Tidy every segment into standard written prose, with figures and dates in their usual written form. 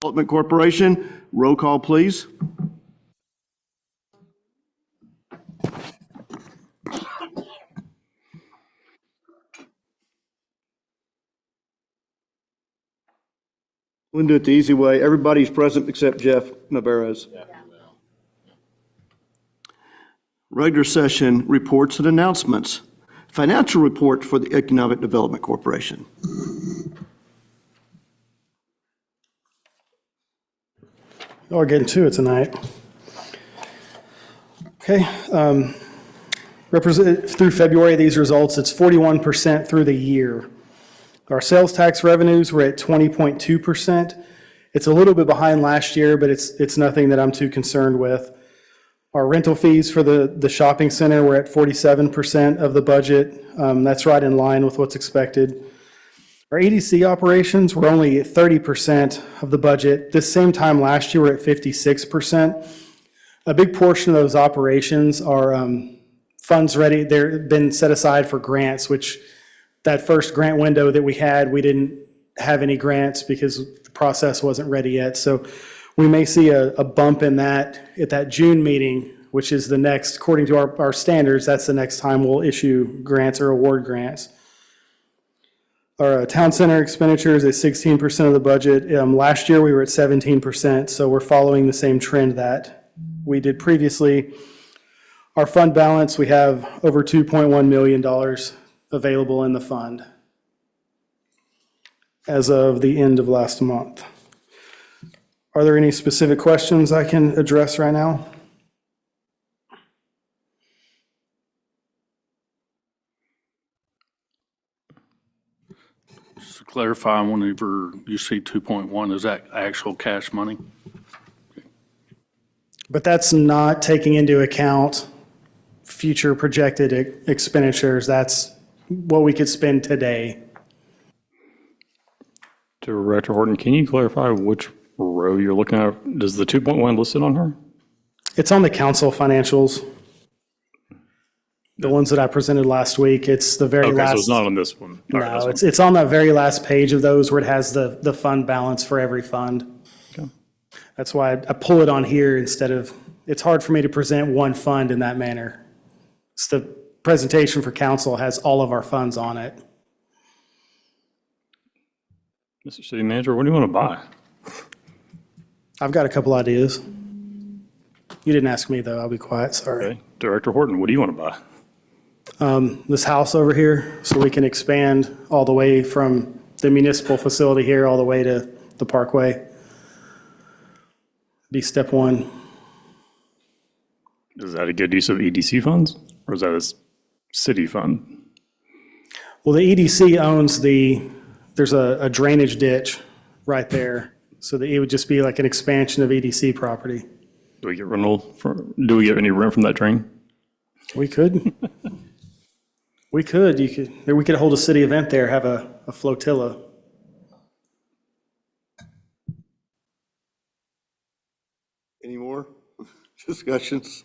Development Corporation. Roll call, please. We'll do it the easy way. Everybody's present except Jeff Navarez. Regular session reports and announcements. Financial report for the Economic Development Corporation. We're getting to it tonight. Okay. Through February, these results, it's 41% through the year. Our sales tax revenues were at 20.2%. It's a little bit behind last year, but it's nothing that I'm too concerned with. Our rental fees for the shopping center were at 47% of the budget. That's right in line with what's expected. Our EDC operations were only at 30% of the budget. This same time last year, we're at 56%. A big portion of those operations are funds ready. They've been set aside for grants, which that first grant window that we had, we didn't have any grants because the process wasn't ready yet. So we may see a bump in that at that June meeting, which is the next, according to our standards, that's the next time we'll issue grants or award grants. Our town center expenditures is 16% of the budget. Last year we were at 17%, so we're following the same trend that we did previously. Our fund balance, we have over $2.1 million available in the fund as of the end of last month. Are there any specific questions I can address right now? Just to clarify, whenever you see 2.1, is that actual cash money? But that's not taking into account future projected expenditures. That's what we could spend today. Director Horton, can you clarify which row you're looking at? Does the 2.1 listed on her? It's on the council financials. The ones that I presented last week, it's the very last. Okay, so it's not on this one. All right, No, it's on that very last page of those where it has the fund balance for every fund. Okay. That's why I pull it on here instead of, it's hard for me to present one fund in that manner. It's the presentation for council has all of our funds on it. Mr. City Manager, what do you want to buy? I've got a couple ideas. You didn't ask me though, I'll be quiet, sorry. Okay. Director Horton, what do you want to buy? This house over here, so we can expand all the way from the municipal facility here all the way to the parkway. Be step one. Is that a good use of EDC funds, or is that a city fund? Well, the EDC owns there's a drainage ditch right there, so that it would just be like an expansion of EDC property. Do we get any rent from that drain? We could. We could hold a city event there, have a flotilla. Any more discussions?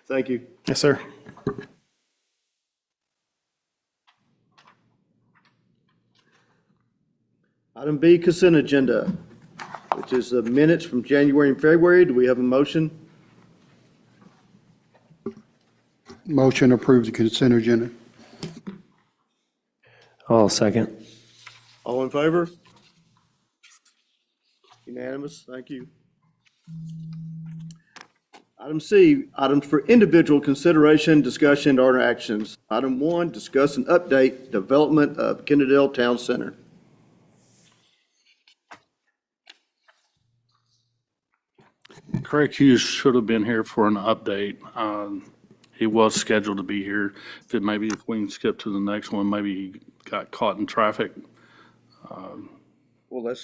Thank you. Yes, sir. Item B, consent agenda, which is the minutes from January and February. Do we have a motion? Motion approved the consent agenda. I'll second. All in favor? Unanimous, thank you. Item C, items for individual consideration, discussion, or actions. Item 1, discuss and update development of Kennedale Town Center. Craig Hughes should have been here for an update. He was scheduled to be here. If we can skip to the next one, maybe he got caught in traffic. Well,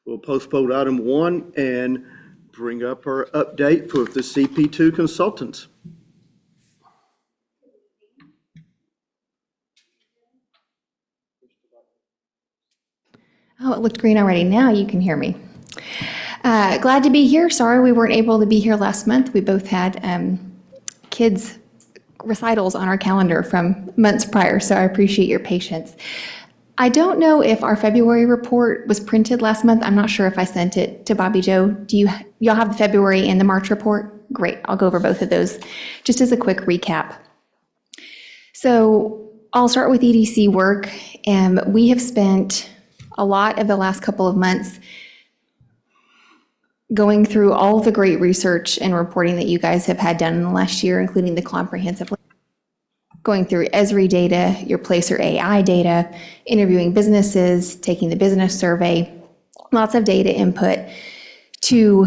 we'll postpone item 1 and bring up our update for the CP2 consultants. Oh, it looked green already. Now you can hear me. Glad to be here. Sorry we weren't able to be here last month. We both had kids' recitals on our calendar from months prior, so I appreciate your patience. I don't know if our February report was printed last month. I'm not sure if I sent it to Bobby Joe. Y'all have the February and the March report? Great, I'll go over both of those just as a quick recap. So I'll start with EDC work. We have spent a lot of the last couple of months going through all the great research and reporting that you guys have had done in the last year, including the comprehensive, going through Esri data, your Placer AI data, interviewing businesses, taking the business survey, lots of data input to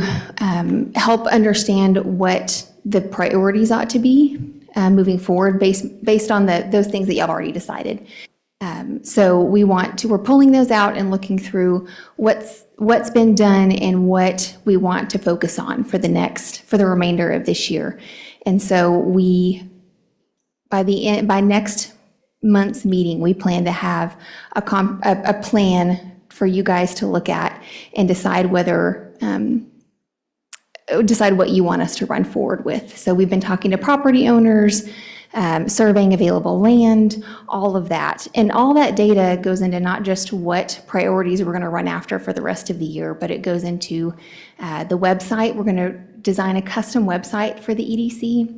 help understand what the priorities ought to be moving forward based on those things that y'all have already decided. So we're pulling those out and looking through what's been done and what we want to focus on for the remainder of this year. And so by next month's meeting, we plan to have a plan for you guys to look at and decide what you want us to run forward with. So we've been talking to property owners, surveying available land, all of that. And all that data goes into not just what priorities we're going to run after for the rest of the year, but it goes into the website. We're going to design a custom website for the EDC.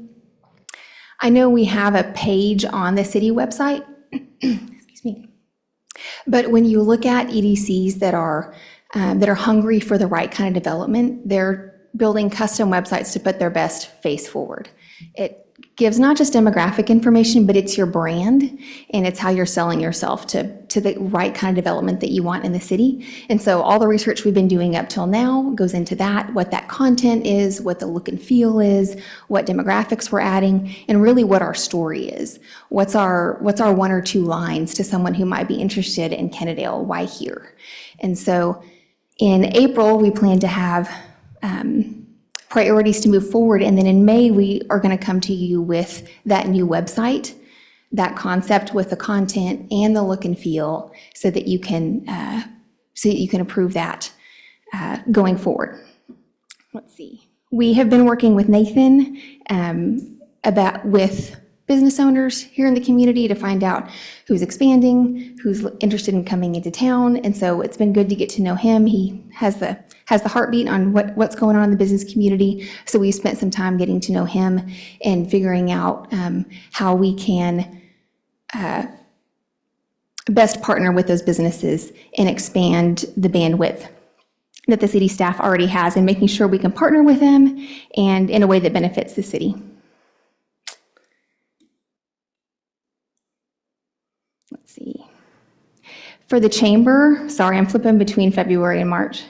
I know we have a page on the city website, excuse me. But when you look at EDCs that are hungry for the right kind of development, they're building custom websites to put their best face forward. It gives not just demographic information, but it's your brand and it's how you're selling yourself to the right kind of development that you want in the city. And so all the research we've been doing up till now goes into that, what that content is, what the look and feel is, what demographics we're adding, and really what our story is. What's our one or two lines to someone who might be interested in Kennedale, why here? And so in April, we plan to have priorities to move forward. And then in May, we are going to come to you with that new website, that concept with the content and the look and feel so that you can approve that going forward. Let's see. We have been working with Nathan with business owners here in the community to find out who's expanding, who's interested in coming into town. And so it's been good to get to know him. He has the heartbeat on what's going on in the business community. So we spent some time getting to know him and figuring out how we can best partner with those businesses and expand the bandwidth that the city staff already has and making sure we can partner with them and in a way that benefits the city. Let's see. For the chamber, sorry, I'm flipping between February and March.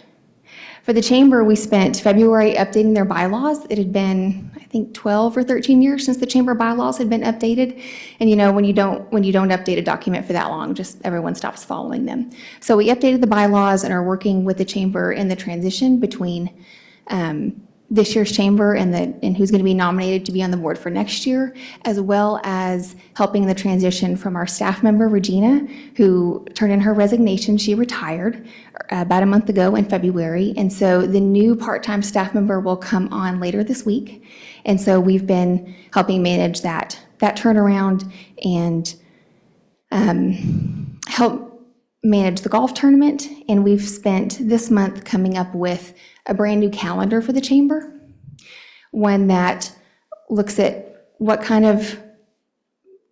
For the chamber, we spent February updating their bylaws. It had been, I think, 12 or 13 years since the chamber bylaws had been updated. And you know, when you don't update a document for that long, just everyone stops following them. So we updated the bylaws and are working with the chamber in the transition between this year's chamber and who's going to be nominated to be on the board for next year, as well as helping the transition from our staff member, Regina, who turned in her resignation. She retired about a month ago in February. And so the new part-time staff member will come on later this week. And so we've been helping manage that turnaround and help manage the golf tournament. And we've spent this month coming up with a brand new calendar for the chamber, one that looks at what kind of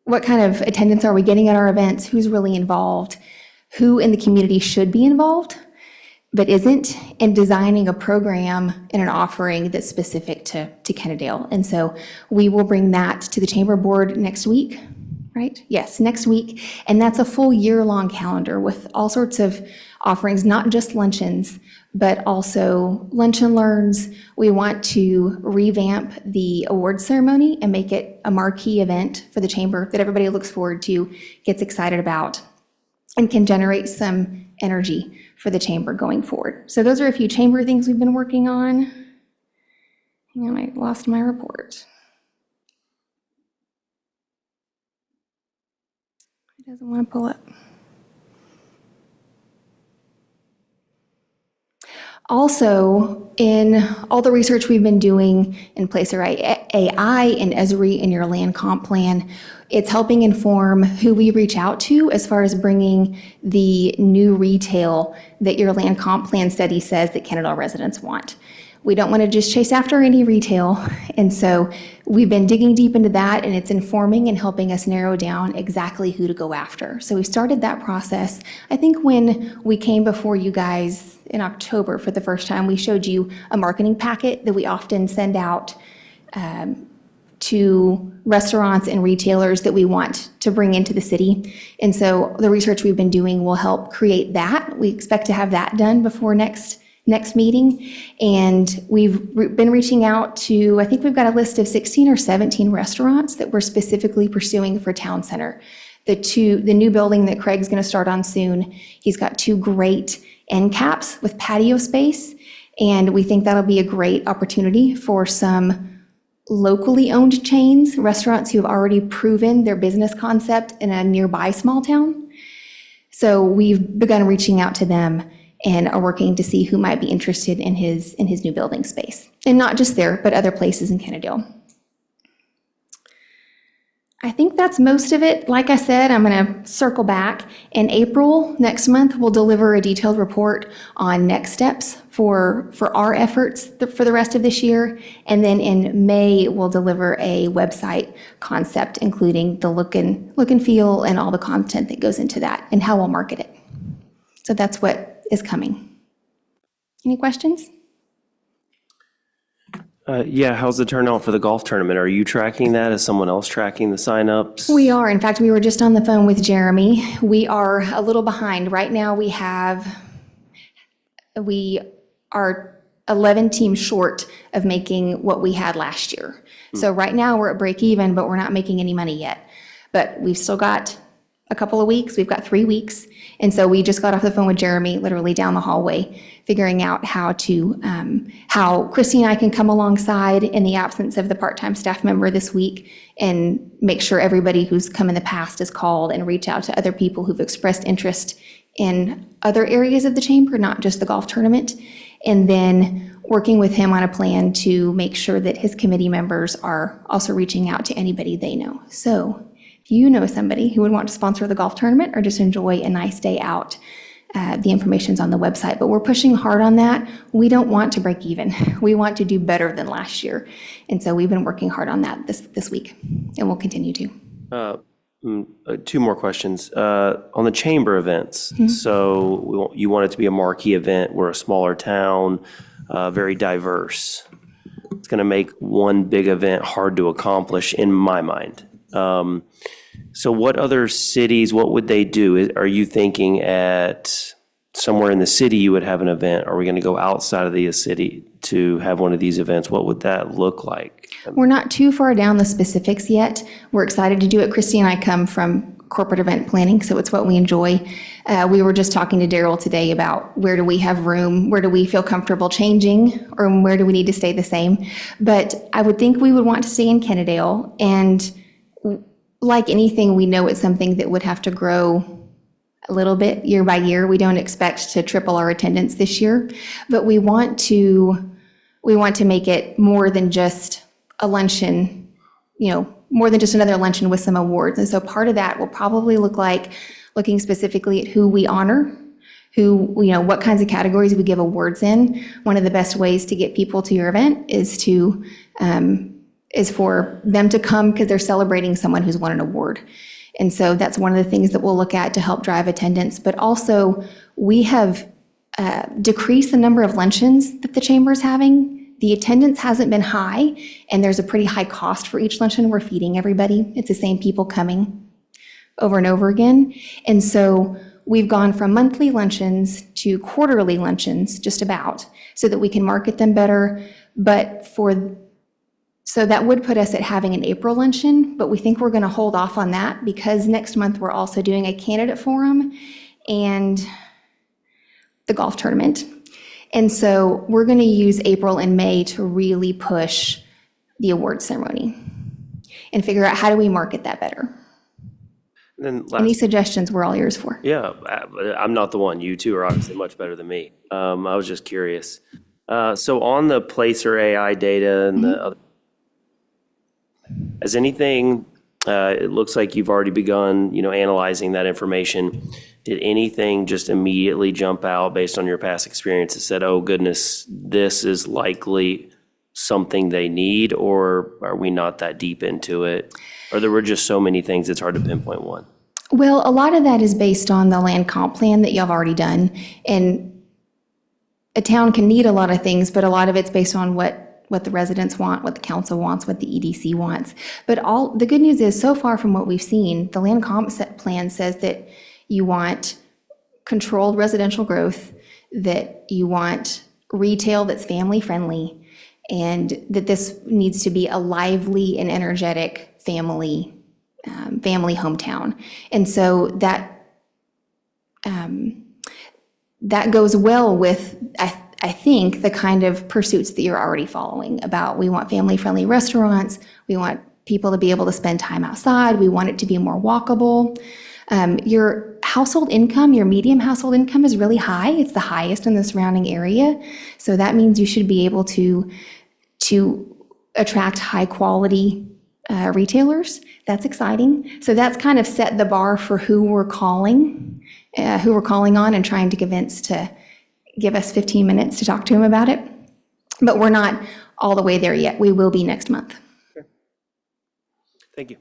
attendance are we getting at our events, who's really involved, who in the community should be involved but isn't, and designing a program and an offering that's specific to Kennedale. And so we will bring that to the chamber board next week, right? Yes, next week. And that's a full year-long calendar with all sorts of offerings, not just luncheons, but also lunch and learns. We want to revamp the awards ceremony and make it a marquee event for the chamber that everybody looks forward to, gets excited about, and can generate some energy for the chamber going forward. So those are a few chamber things we've been working on. Hang on, I lost my report. It doesn't want to pull up. Also, in all the research we've been doing in Placer AI and Esri in your land comp plan, it's helping inform who we reach out to as far as bringing the new retail that your land comp plan study says that Kennedale residents want. We don't want to just chase after any retail, and so we've been digging deep into that, and it's informing and helping us narrow down exactly who to go after. So we started that process. I think when we came before you guys in October for the first time, we showed you a marketing packet that we often send out to restaurants and retailers that we want to bring into the city. And so the research we've been doing will help create that. We expect to have that done before next meeting. And we've been reaching out to, I think we've got a list of 16 or 17 restaurants that we're specifically pursuing for Town Center. The new building that Craig's going to start on soon, he's got 2 great end caps with patio space. And we think that'll be a great opportunity for some locally owned chains, restaurants who have already proven their business concept in a nearby small town. So we've begun reaching out to them and are working to see who might be interested in his new building space. And not just there, but other places in Kennedale. I think that's most of it. Like I said, I'm going to circle back. In April, next month, we'll deliver a detailed report on next steps for our efforts for the rest of this year. And then in May, we'll deliver a website concept, including the look and feel and all the content that goes into that and how we'll market it. So that's what is coming. Any questions? Yeah, how's the turnout for the golf tournament? Are you tracking that? Is someone else tracking the signups? We are. In fact, we were just on the phone with Jeremy. We are a little behind. Right now, we are 11 teams short of making what we had last year. So right now, we're at break even, but we're not making any money yet. But we've still got a couple of weeks. We've got 3 weeks. And so we just got off the phone with Jeremy, literally down the hallway, figuring out how Christy and I can come alongside in the absence of the part-time staff member this week and make sure everybody who's come in the past is called and reach out to other people who've expressed interest in other areas of the chamber, not just the golf tournament. And then working with him on a plan to make sure that his committee members are also reaching out to anybody they know. So if you know somebody who would want to sponsor the golf tournament or just enjoy a nice day out, the information's on the website. But we're pushing hard on that. We don't want to break even. We want to do better than last year. And so we've been working hard on that this week, and we'll continue to. 2 more questions. On the chamber events, so you want it to be a marquee event. We're a smaller town, very diverse. It's going to make one big event hard to accomplish in my mind. So what other cities, what would they do? Are you thinking at somewhere in the city you would have an event? Are we going to go outside of the city to have one of these events? What would that look like? We're not too far down the specifics yet. We're excited to do it. Christy and I come from corporate event planning, so it's what we enjoy. We were just talking to Daryl today about where do we have room, where do we feel comfortable changing, or where do we need to stay the same. But I would think we would want to stay in Kennedale, and like anything, we know it's something that would have to grow a little bit year by year. We don't expect to triple our attendance this year, but we want to make it more than just a luncheon, more than just another luncheon with some awards. And so part of that will probably look like looking specifically at who we honor, what kinds of categories we give awards in. One of the best ways to get people to your event is for them to come because they're celebrating someone who's won an award. And so that's one of the things that we'll look at to help drive attendance. But also, we have decreased the number of luncheons that the chamber is having. The attendance hasn't been high, and there's a pretty high cost for each luncheon. We're feeding everybody. It's the same people coming over and over again. And so we've gone from monthly luncheons to quarterly luncheons, just about, so that we can market them better. So that would put us at having an April luncheon, but we think we're going to hold off on that because next month we're also doing a candidate forum and the golf tournament. And so we're going to use April and May to really push the award ceremony and figure out how do we market that better. Then Any last, suggestions, we're all ears for. yeah, I'm not the one. You two are obviously much better than me. I was just curious. So on the Placer AI data and the other, has anything, it looks like you've already begun, analyzing that information. Did anything just immediately jump out based on your past experience that said, oh goodness, this is likely something they need, or are we not that deep into it? Or there were just so many things, it's hard to pinpoint one? Well, a lot of that is based on the land comp plan that y'all have already done. And a town can need a lot of things, but a lot of it's based on what the residents want, what the council wants, what the EDC wants. But the good news is, so far from what we've seen, the land comp plan says that you want controlled residential growth, that you want retail that's family friendly, and that this needs to be a lively and energetic family hometown. And so that goes well with, I think, the kind of pursuits that you're already following about. We want family-friendly restaurants. We want people to be able to spend time outside. We want it to be more walkable. Your household income, your median household income is really high. It's the highest in the surrounding area. So that means you should be able to attract high-quality retailers. That's exciting. So that's kind of set the bar for who we're calling on and trying to convince to give us 15 minutes to talk to them about it. But we're not all the way there yet. We will be next month. Thank you.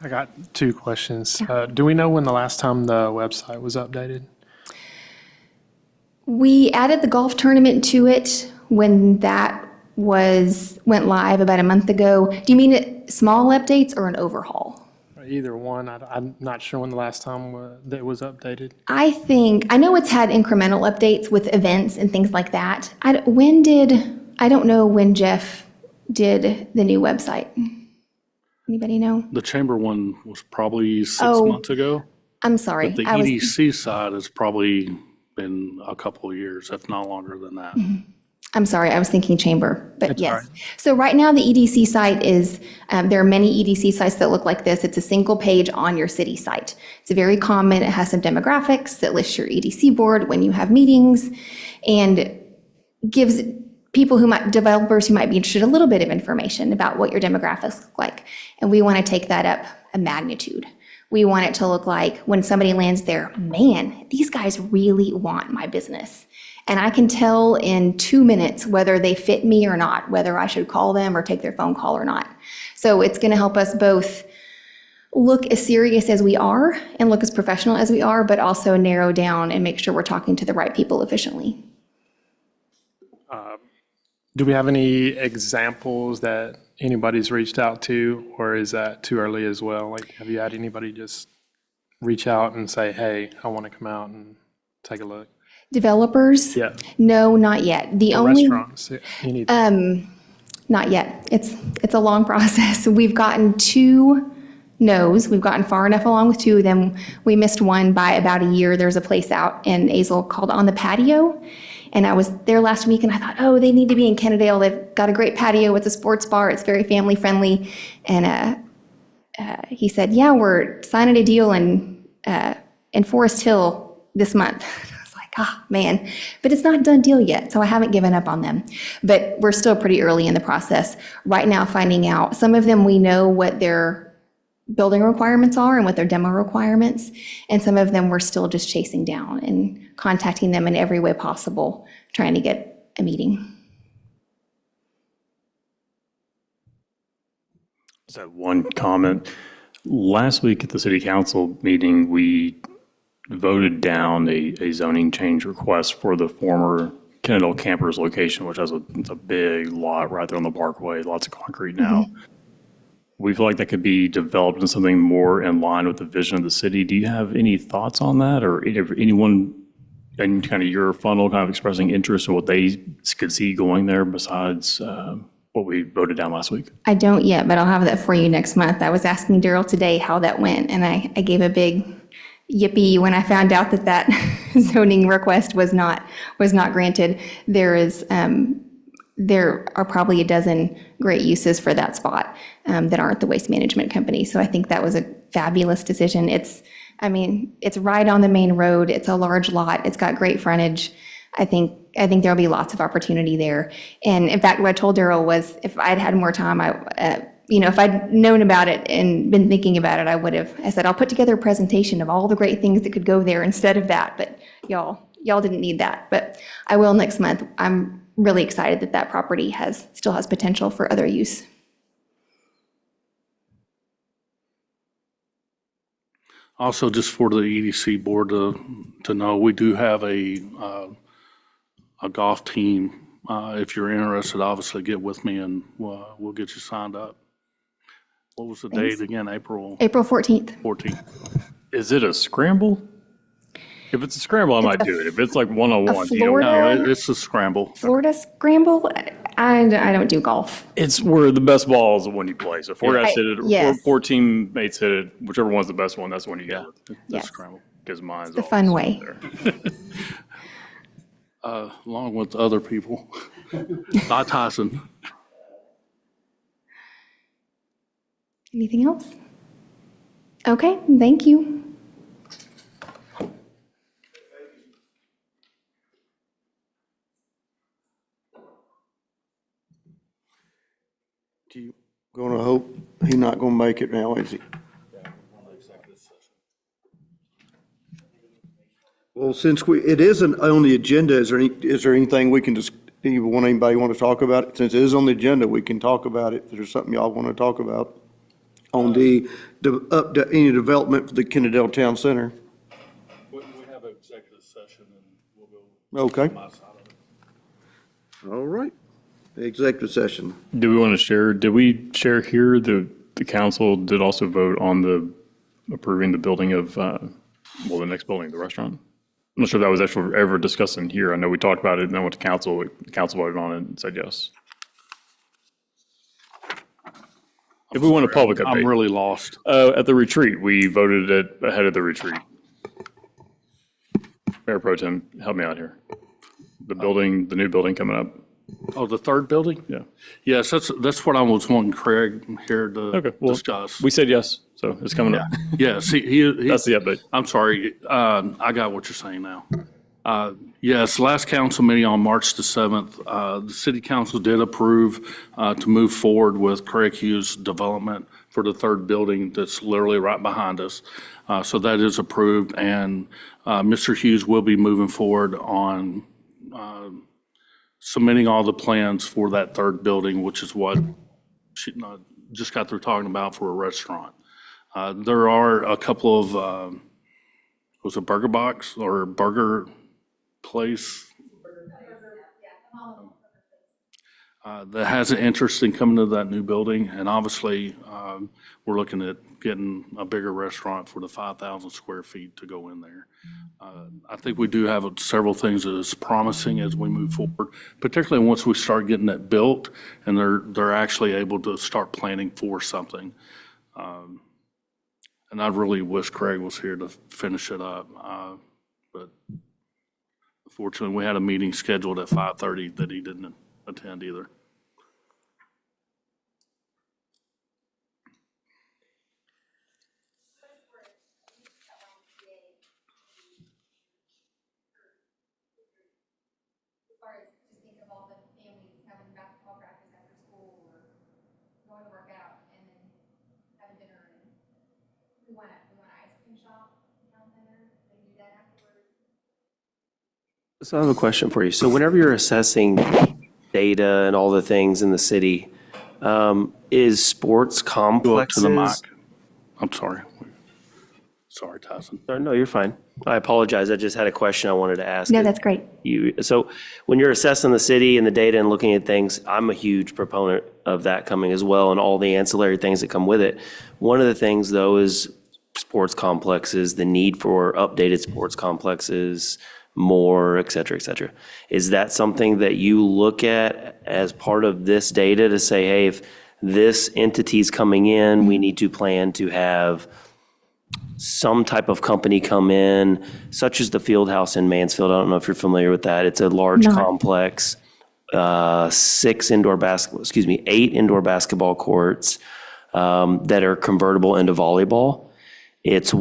I got two questions. Do we know when the last time the website was updated? We added the golf tournament to it when that went live about a month ago. Do you mean small updates or an overhaul? Either one. I'm not sure when the last time that was updated. I know it's had incremental updates with events and things like that. I don't know when Jeff did the new website. Anybody know? The chamber one was probably 6 Oh, months ago. I'm sorry. But the I was, EDC side has probably been a couple of years, if not longer than that. I'm sorry, I was thinking chamber, but That's yes. right. So right now, the EDC site is, there are many EDC sites that look like this. It's a single page on your city site. It's very common. It has some demographics that lists your EDC board when you have meetings, and gives developers who might be interested, a little bit of information about what your demographics look like. And we want to take that up a magnitude. We want it to look like when somebody lands there, man, these guys really want my business. And I can tell in 2 minutes whether they fit me or not, whether I should call them or take their phone call or not. So it's going to help us both look as serious as we are and look as professional as we are, but also narrow down and make sure we're talking to the right people efficiently. Do we have any examples that anybody's reached out to, or is that too early as well? Like, have you had anybody just reach out and say, hey, I want to come out and take a look? Developers? Yeah. No, not yet. The Or only restaurants? Any- Not yet. It's a long process. We've gotten 2 no's. We've gotten far enough along with 2 of them. We missed one by about a year. There's a place out in Azle called On the Patio. And I was there last week and I thought, oh, they need to be in Kennedale. They've got a great patio. It's a sports bar. It's very family friendly. And he said, yeah, we're signing a deal in Forest Hill this month. I was like, oh, man. But it's not a done deal yet, so I haven't given up on them. But we're still pretty early in the process. Right now, finding out, some of them we know what their building requirements are and what their demo requirements, and some of them we're still just chasing down and contacting them in every way possible, trying to get a meeting. Just have one comment. Last week at the city council meeting, we voted down a zoning change request for the former Kennedale campers location, which has it's a big lot right there on the Parkway, lots of concrete now. We feel like that could be developed into something more in line with the vision of the city. Do you have any thoughts on that, or anyone in kind of your funnel kind of expressing interest in what they could see going there besides what we voted down last week? I don't yet, but I'll have that for you next month. I was asking Daryl today how that went, and I gave a big yippee when I found out that zoning request was not granted. There there are probably a dozen great uses for that spot that aren't the waste management company. So I think that was a fabulous decision. It's right on the main road. It's a large lot. It's got great frontage. I think there'll be lots of opportunity there. And in fact, what I told Daryl was if I'd had more time, if I'd known about it and been thinking about it, I said, I'll put together a presentation of all the great things that could go there instead of that. But y'all didn't need that. But I will next month. I'm really excited that property still has potential for other use. Also, just for the EDC board to know, we do have a golf team. If you're interested, obviously get with me and we'll get you signed up. What was the date again? April 14th. 14th. Is it a scramble? If it's a scramble, I might do it. If it's like one-on-one, you know, Florida- No, it's a scramble. Florida Scramble? I don't do golf. it's where the best ball is the one you play. So four guys hit it, or yes. four teammates hit it, whichever one's the best one, that's the one you Yeah, get. it's a Yes. scramble. Because mine's The fun way. there. Along with other people. Not Tyson. Anything else? Okay, thank you. Do you gonna hope he's not gonna make it now, is he? Well, since it isn't on the agenda, is there anything we can just, anybody want to talk about it? Since it is on the agenda, we can talk about it. If there's something y'all want to talk about on any development for the Kennedale Town Center. We have an executive session and we'll go. Okay. All right. Executive session. Do we want to share, did we share here, the council did also vote on approving the building of, the next building, the restaurant? I'm not sure if that was actually ever discussed in here. I know we talked about it and then went to council, the council voted on it and said yes. If we want a public update. I'm really lost. At the retreat, we voted it ahead of the retreat. Mayor Pro Tem, help me out here. The new building coming up. Oh, the third building? Yeah. Yes, that's what I was wanting Craig here to Okay, well, discuss. we said yes, so it's coming up. Yes, he. That's the update. I'm sorry, I got what you're saying now. Yes, last council meeting on March the 7th, the city council did approve to move forward with Craig Hughes' development for the third building that's literally right behind us. So that is approved, and Mr. Hughes will be moving forward on submitting all the plans for that third building, which is what she just got through talking about for a restaurant. There are a couple of, was it Burger Box or Burger Place? That has an interest in coming to that new building, and obviously, we're looking at getting a bigger restaurant for the 5,000 square feet to go in there. I think we do have several things that is promising as we move forward, particularly once we start getting that built and they're actually able to start planning for something. And I really wish Craig was here to finish it up. But unfortunately, we had a meeting scheduled at 5:30 that he didn't attend either. So I have a question for you. So whenever you're assessing data and all the things in the city, is sports Go up complexes? to the mic. I'm sorry. Sorry, Tyson. No, you're fine. I apologize. I just had a question I wanted to ask. No, that's great. So when you're assessing the city and the data and looking at things, I'm a huge proponent of that coming as well and all the ancillary things that come with it. One of the things, though, is sports complexes, the need for updated sports complexes, more, et cetera, et cetera. Is that something that you look at as part of this data to say, hey, if this entity's coming in, we need to plan to have some type of company come in, such as the Field House in Mansfield? I don't know if you're familiar with that. It's a large Not. complex. 8 indoor basketball courts that are convertible into volleyball. There's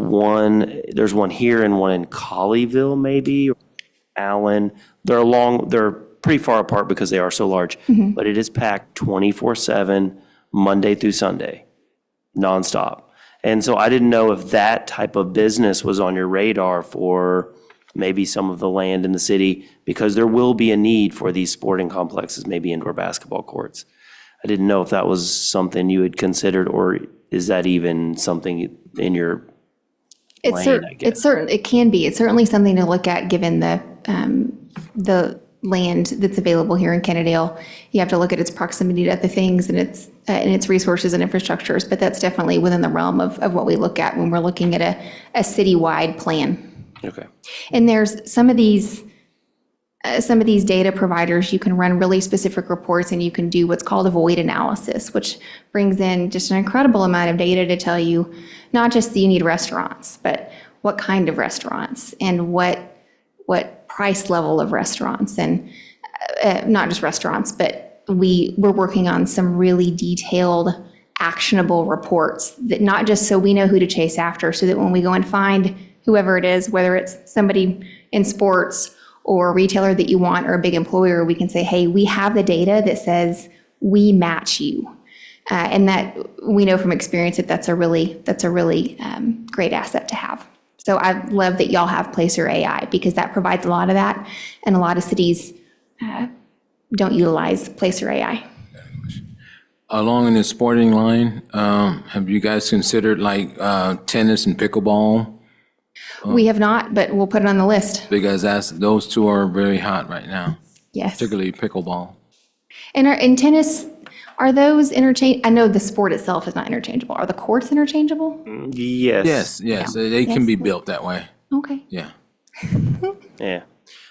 one here and one in Colleyville, maybe, Allen. They're pretty far apart because they are so large, but it is packed 24/7, Monday through Sunday, nonstop. And so I didn't know if that type of business was on your radar for maybe some of the land in the city, because there will be a need for these sporting complexes, maybe indoor basketball courts. I didn't know if that was something you had considered, or is that even something in your lane, I guess? It can be. It's certainly something to look at, given the land that's available here in Kennedale. You have to look at its proximity to other things and its resources and infrastructures, but that's definitely within the realm of what we look at when we're looking at a citywide plan. Okay. And there's some of these data providers, you can run really specific reports and you can do what's called a void analysis, which brings in just an incredible amount of data to tell you not just that you need restaurants, but what kind of restaurants and what price level of restaurants, and not just restaurants, but we're working on some really detailed, actionable reports that not just so we know who to chase after, so that when we go and find whoever it is, whether it's somebody in sports or a retailer that you want or a big employer, we can say, hey, we have the data that says we match you. And that we know from experience that that's a really great asset to have. So I love that y'all have Placer AI, because that provides a lot of that, and a lot of cities don't utilize Placer AI. Along in the sporting line, have you guys considered like tennis and pickleball? We have not, but we'll put it on the list. Because those two are very hot right now, Yes. particularly pickleball. And in tennis, are those interchange? I know the sport itself is not interchangeable. Are the courts interchangeable? Yes. Yes, they can be built that way, Okay. yeah. Yeah.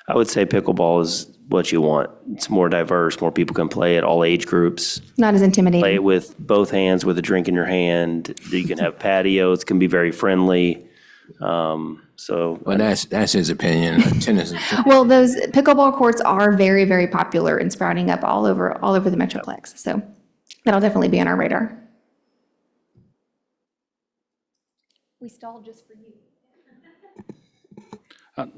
I would say pickleball is what you want. It's more diverse, more people can play it, all age groups. Not as intimidating. Play it with both hands, with a drink in your hand. You can have patios, can be very friendly. Well, that's his opinion. Tennis is Well, those pickleball courts are very, very popular and sprouting up all over the Metroplex. So that'll definitely be on our radar. We stalled just for you.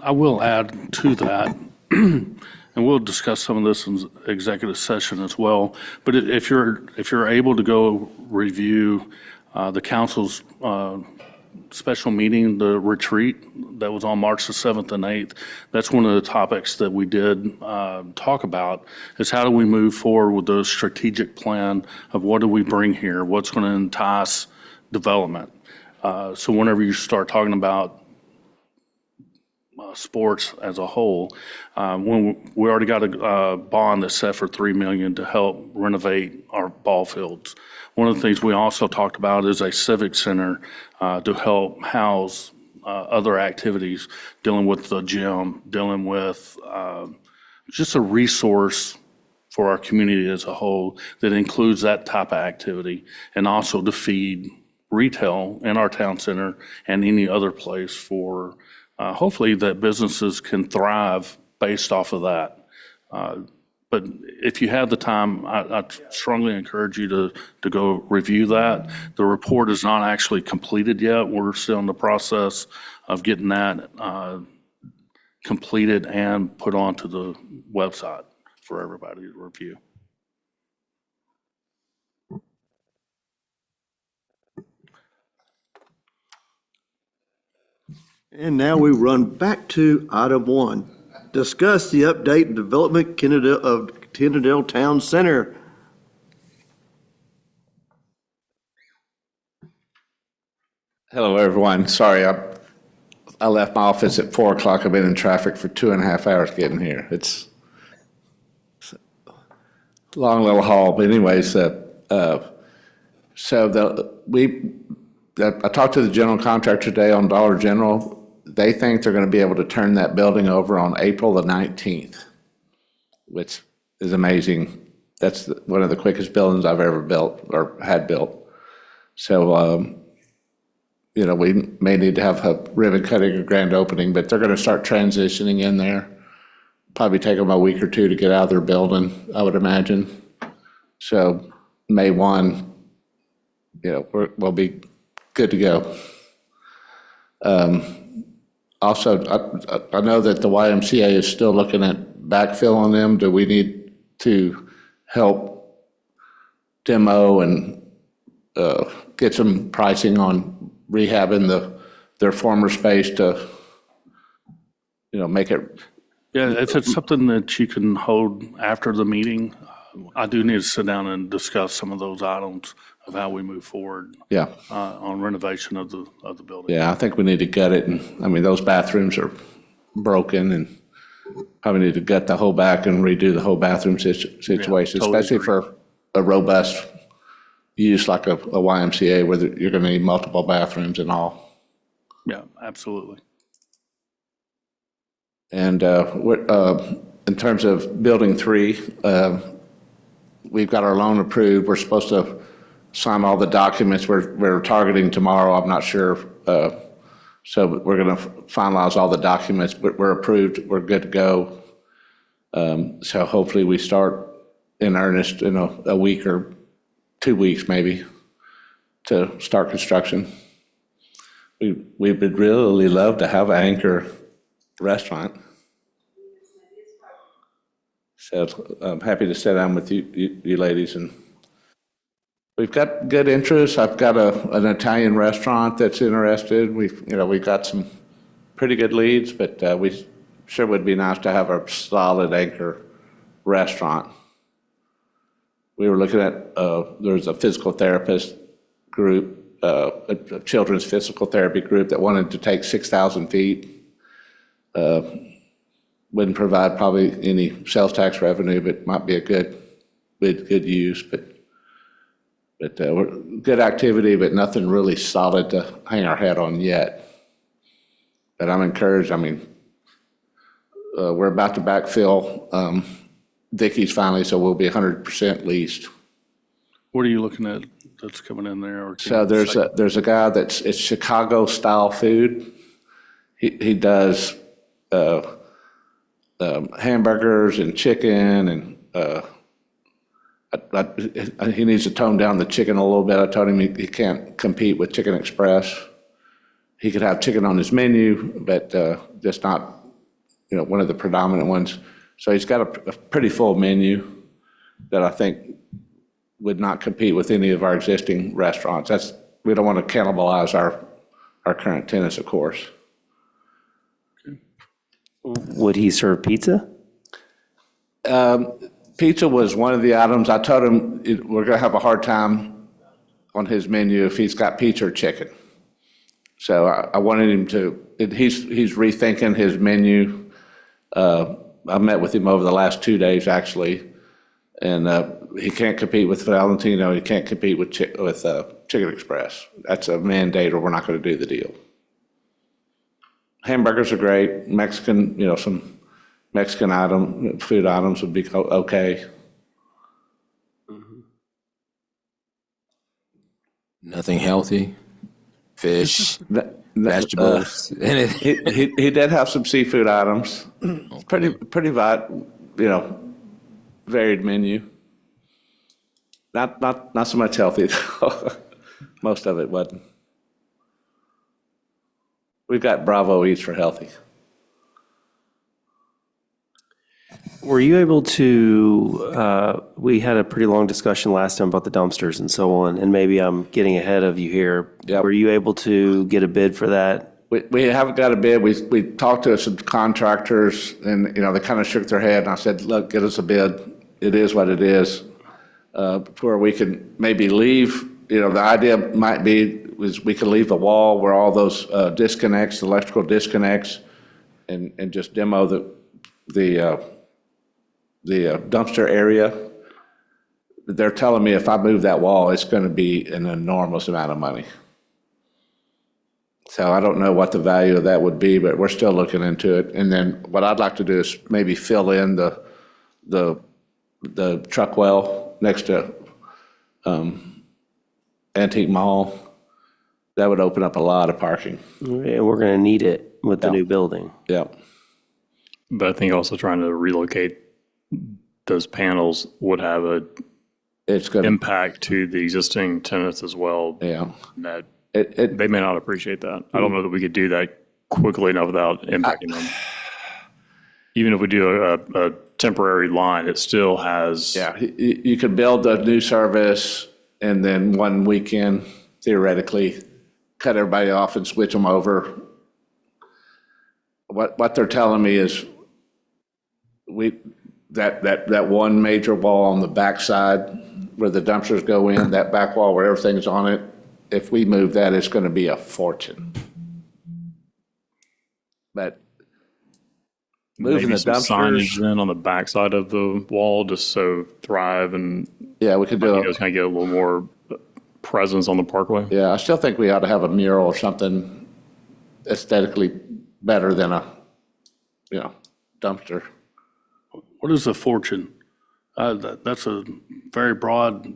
I will add to that, and we'll discuss some of this in executive session as well, but if you're able to go review the council's special meeting, the retreat that was on March the 7th and 8th, that's one of the topics that we did talk about, is how do we move forward with the strategic plan of what do we bring here, what's going to entice development. So whenever you start talking about sports as a whole, when we already got a bond that's set for $3 million to help renovate our ball fields. One of the things we also talked about is a civic center to help house other activities, dealing with the gym, dealing with just a resource for our community as a whole that includes that type of activity, and also to feed retail in our town center and any other place for hopefully that businesses can thrive based off of that. But if you have the time, I strongly encourage you to go review that. The report is not actually completed yet. We're still in the process of getting that completed and put onto the website for everybody to review. And now we run back to item 1. Discuss the update and development of Kennedale Town Center. Hello, everyone. Sorry, I left my office at 4 o'clock. I've been in traffic for 2.5 hours getting here. It's a long little haul, but anyways, I talked to the general contractor today on Dollar General. They think they're going to be able to turn that building over on April the 19th, which is amazing. That's one of the quickest buildings I've ever built or had built. So, we may need to have a ribbon cutting or grand opening, but they're going to start transitioning in there probably take them a week or two to get out of their building, I would imagine. So May 1, we'll be good to go. Also, I know that the YMCA is still looking at backfilling them. Do we need to help demo and get some pricing on rehabbing their former space to, make it? Yeah, if it's something that you can hold after the meeting, I do need to sit down and discuss some of those items of how we move forward Yeah, on renovation of the building. yeah, I think we need to gut it, and, those bathrooms are broken, and probably need to gut the whole back and redo the whole bathroom situation, totally especially agree. for a robust use like a YMCA, where you're gonna need multiple bathrooms and all. Yeah, absolutely. And in terms of Building 3, we've got our loan approved. We're supposed to sign all the documents. We're targeting tomorrow. I'm not sure. So we're going to finalize all the documents, but we're approved. We're good to go. So hopefully we start in earnest in a week or 2 weeks maybe to start construction. We would really love to have an anchor restaurant. So I'm happy to sit down with you ladies, and we've got good interest. I've got an Italian restaurant that's interested. We've got some pretty good leads, but we sure would be nice to have a solid anchor restaurant. We were looking at, there's a physical therapist group, a children's physical therapy group that wanted to take 6,000 feet. Wouldn't provide probably any sales tax revenue, but might be a good use. But good activity, but nothing really solid to hang our hat on yet. But I'm encouraged. We're about to backfill Dickey's finally, so we'll be 100% leased. What are you looking at that's coming in there? Or So there's a guy it's Chicago style food. He does hamburgers and chicken, and he needs to tone down the chicken a little bit. I told him he can't compete with Chicken Express. He could have chicken on his menu, but just not, one of the predominant ones. So he's got a pretty full menu that I think would not compete with any of our existing restaurants. We don't want to cannibalize our current tenants, of course. Would he serve pizza? Pizza was one of the items. I told him we're going to have a hard time on his menu if he's got pizza or chicken. So I wanted him to, he's rethinking his menu. I met with him over the last 2 days, actually, and he can't compete with Valentino. He can't compete with Chicken Express. That's a mandate, or we're not going to do the deal. Hamburgers are great. Mexican, some Mexican food items would be okay. Nothing healthy? Fish, vegetables? He did have some seafood items. Okay. Pretty varied menu. Not so much healthy, though. Most of it wasn't. We've got Bravo Eats for Healthy. Were you able to, we had a pretty long discussion last time about the dumpsters and so on, and maybe I'm getting ahead of you here. Yep. Were you able to get a bid for that? We haven't got a bid. We talked to some contractors, and, they kind of shook their head, and I said, look, get us a bid. It is what it is. Where we can maybe leave, the idea might be was we could leave the wall where all those disconnects, electrical disconnects, and just demo the dumpster area. They're telling me if I move that wall, it's going to be an enormous amount of money. So I don't know what the value of that would be, but we're still looking into it. And then what I'd like to do is maybe fill in the truck well next to Antique Mall. That would open up a lot of parking. And we're going to need it with the Yeah. new building. Yep. But I think also trying to relocate those panels would have a It's going to, impact to the existing tenants as well. yeah. That It, they may not appreciate that. I don't know that we could do that quickly enough without impacting them. Even if we do a temporary line, it still has. yeah, you could build a new service and then one weekend theoretically cut everybody off and switch them over. What they're telling me is that one major wall on the backside where the dumpsters go in, that back wall where everything's on it, if we move that, it's going to be a fortune. But moving Maybe the some signage dumpsters, then on the backside of the wall, just so Thrive and yeah, we could do kind of get a little more presence on the parkway. Yeah, I still think we ought to have a mural or something aesthetically better than a, dumpster. What is a fortune? That's a very broad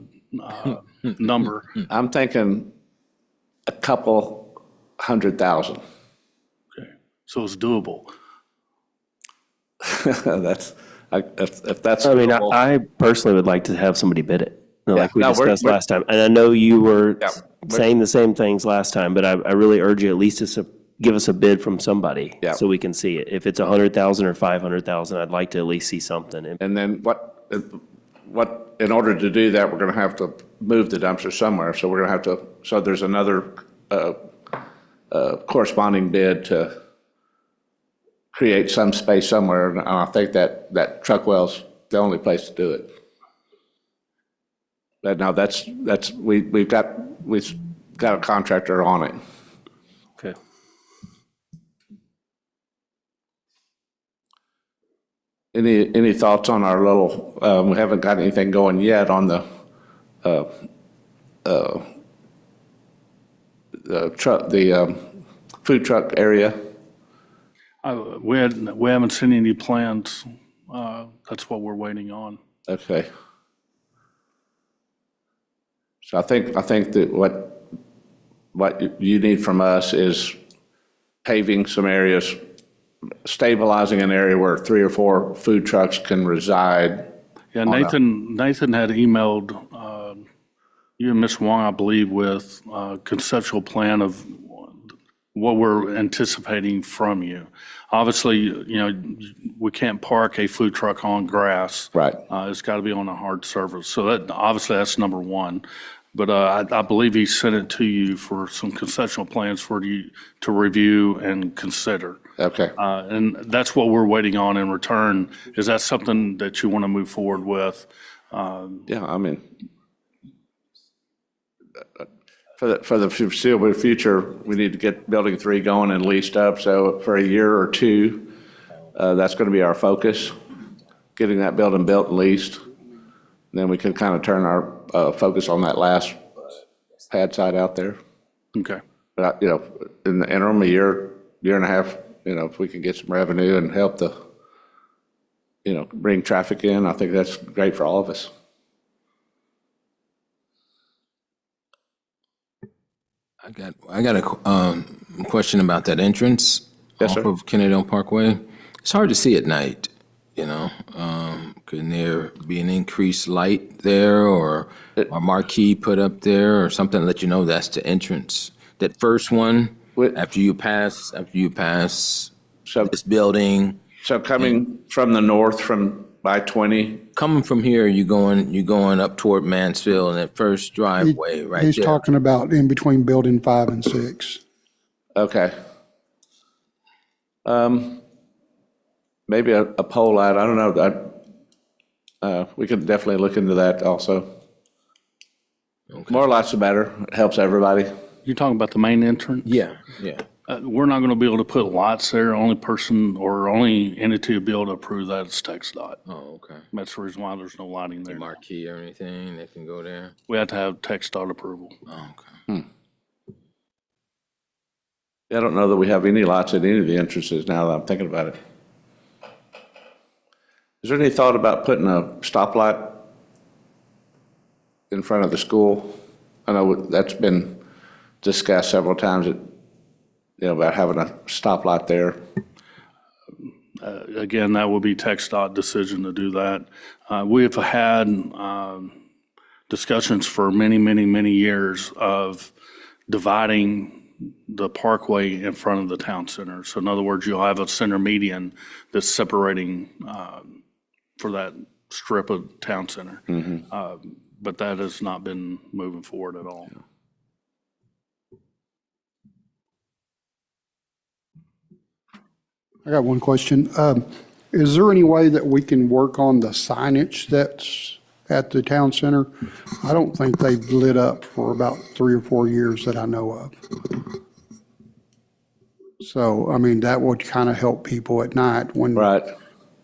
number. I'm thinking a couple 100,000. Okay, so it's doable. If that's. I mean, doable. I personally would like to have somebody bid it, like we No, discussed we're- last time. And I know you were Yeah, saying the same things last time, but I really urge you at least to give us a bid from somebody Yeah. so we can see it. If it's 100,000 or 500,000, I'd like to at least see something. And And then in order to do that, we're going to have to move the dumpster somewhere. So we're going to have to, so there's another corresponding bid to create some space somewhere. And I think that Truckwell's the only place to do it. But now we've got a contractor on it. Okay. Any thoughts on our little, we haven't got anything going yet on the food truck area? We haven't seen any plans. That's what we're waiting on. Okay. So I think that what you need from us is paving some areas, stabilizing an area where 3 or 4 food trucks can reside. Yeah, Nathan had emailed you and Ms. Wong, I believe, with a conceptual plan of what we're anticipating from you. Obviously, we can't park a food truck on grass. Right. It's got to be on a hard surface. So that's number one. But I believe he sent it to you for some conceptual plans for you to review and consider. Okay. And that's what we're waiting on in return. Is that something that you want to move forward with? Yeah, I mean, for the foreseeable future, we need to get Building 3 going and leased up. So for a year or two, that's going to be our focus, getting that building built and leased. Then we can kind of turn our focus on that last pad site out there. Okay. But, in the interim, a year and a half, if we can get some revenue and help bring traffic in, I think that's great for all of us. I got a question about that entrance Yes, off sir. of Kennedale Parkway. It's hard to see at night, Can there be an increased light there or a marquee put up there or something to let you know that's the entrance? That first one, after you pass So, this building, so coming from the north from I-20, coming from here, you going up toward Mansfield and that first driveway right He's there. talking about in between building 5 and 6. okay. Maybe a pole light, I don't know. We could definitely look into that also. More lights the better, it helps everybody. You're talking about the main entrance? Yeah. We're not going to be able to put lights there. Only person or only entity to be able to approve that is TxDOT. Oh, okay. That's the reason why there's no lighting there. Marquee or anything, they can go there? We have to have TxDOT approval. Oh, okay. I don't know that we have any lights at any of the entrances now that I'm thinking about it. Is there any thought about putting a stoplight in front of the school? I know that's been discussed several times, about having a stoplight there. Again, that will be TxDOT decision to do that. We have had discussions for many, many, many years of dividing the parkway in front of the town center. So in other words, you'll have a center median that's separating for that strip of town center. But that has not been moving forward at all. I got one question. Is there any way that we can work on the signage that's at the town center? I don't think they've lit up for about 3 or 4 years that I know of. So, I mean, that would kind of help people at night when, Right,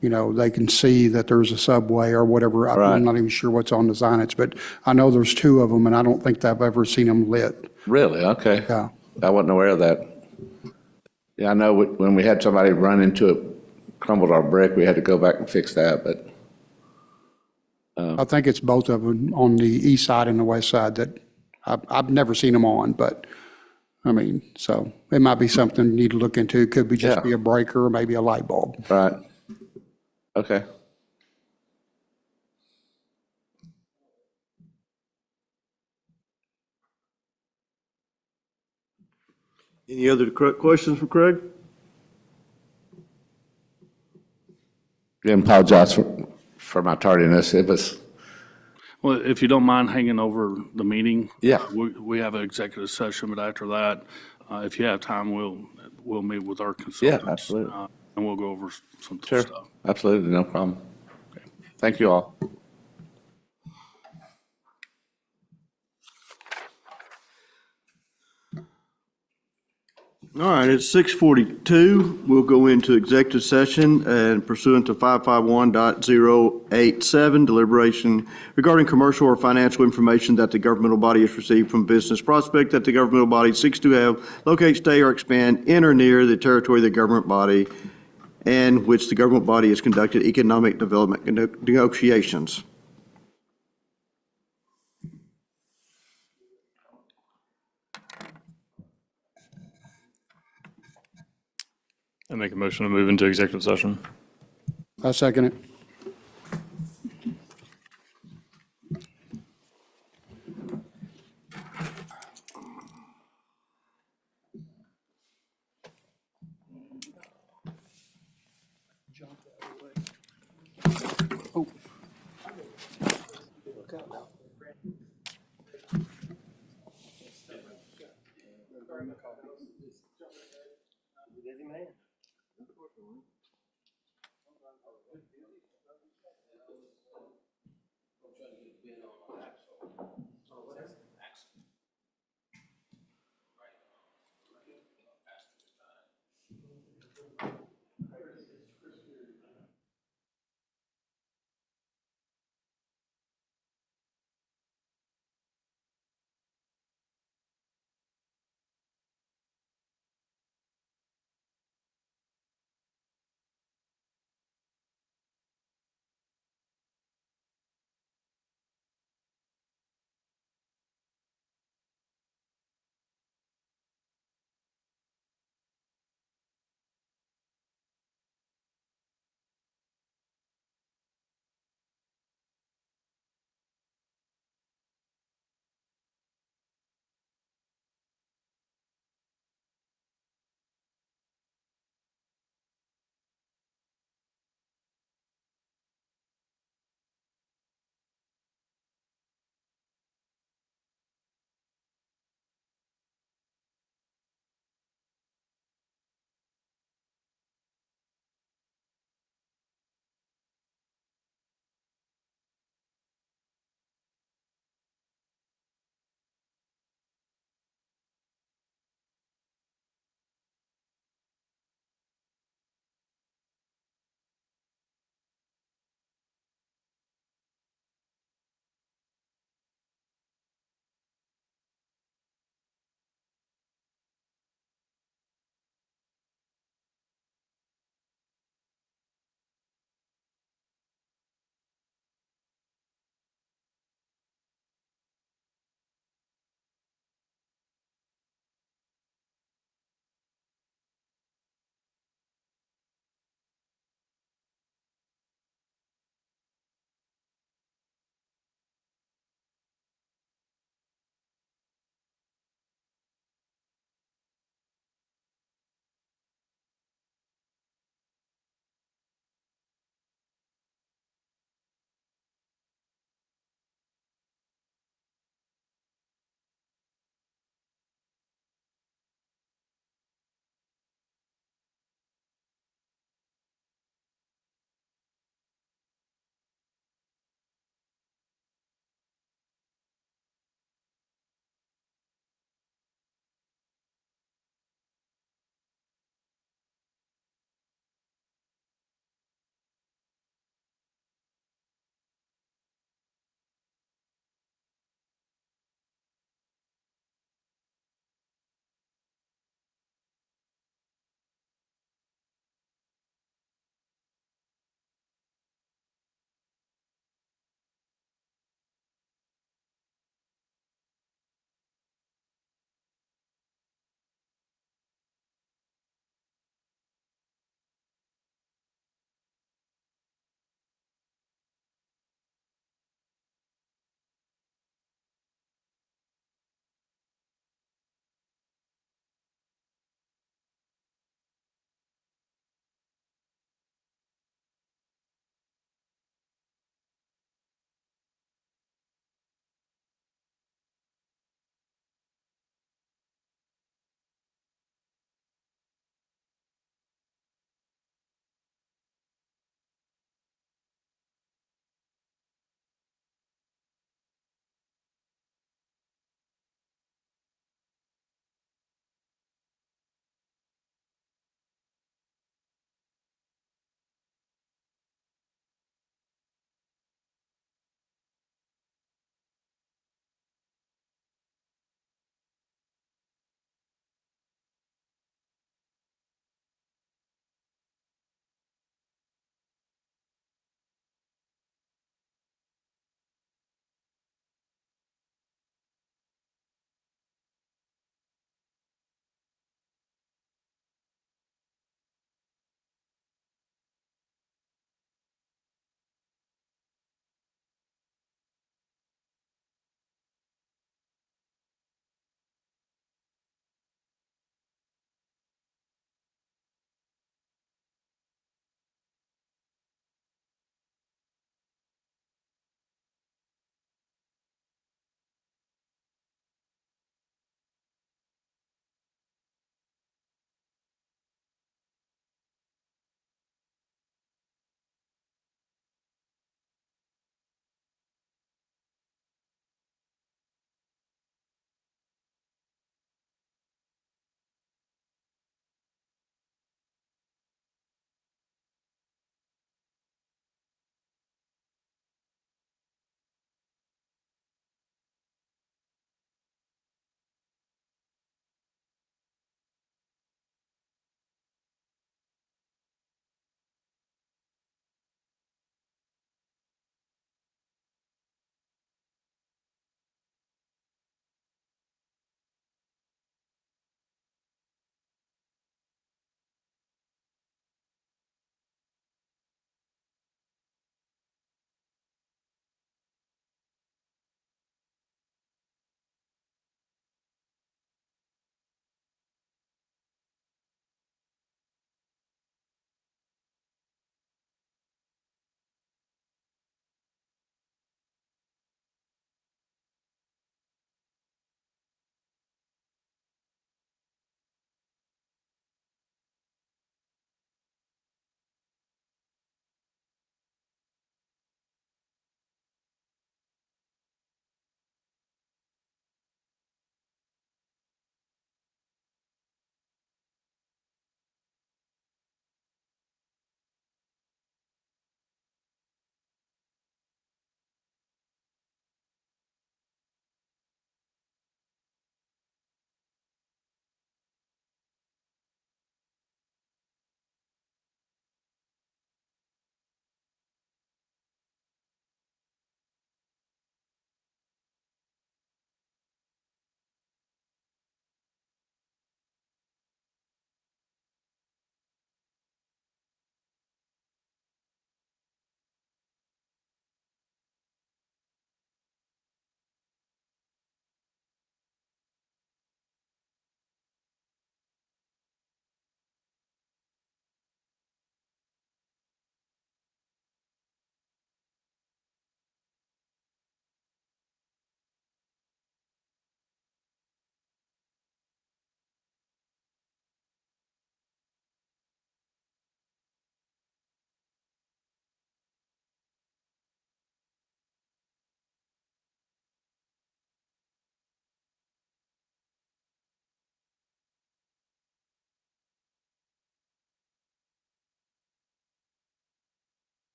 you know, they can see that there's a subway or whatever. Right. I'm not even sure what's on the signage, but I know there's 2 of them, and I don't think I've ever seen them lit. really, okay. Yeah. I wasn't aware of that. Yeah, I know when we had somebody run into it, crumbled our brick, we had to go back and fix that, but, I think it's both of them on the east side and the west side that I've never seen them on, but, I mean, so it might be something you need to look into. Could be just Yeah. be a breaker or maybe a light bulb. right, okay. Any other questions for Craig? I apologize for my tardiness. It was, Well, if you don't mind hanging over the meeting. Yeah. We have an executive session, but after that, if you have time, we'll meet with our consultants. absolutely. And we'll go over some sure, stuff. absolutely, no problem. Thank you all. All right, it's 6:42. We'll go into executive session and pursuant to 551.087, deliberation regarding commercial or financial information that the governmental body has received from business prospect that the governmental body seeks to have locate, stay, or expand in or near the territory of the government body and which the government body has conducted economic development negotiations. I make a motion to move into executive session. I second it.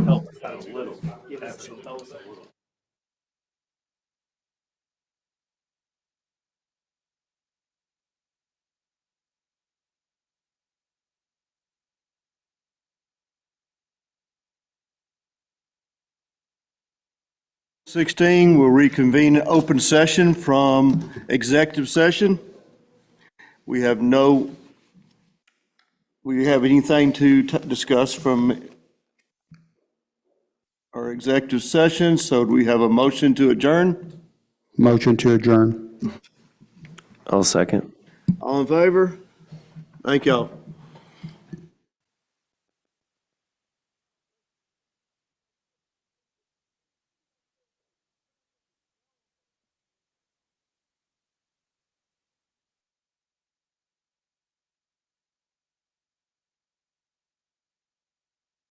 Help out a little. Absolutely. 16, we'll reconvene in open session from executive session. We have anything to discuss from our executive session, so do we have a motion to adjourn? Motion to adjourn. I'll second. All in favor? Thank y'all.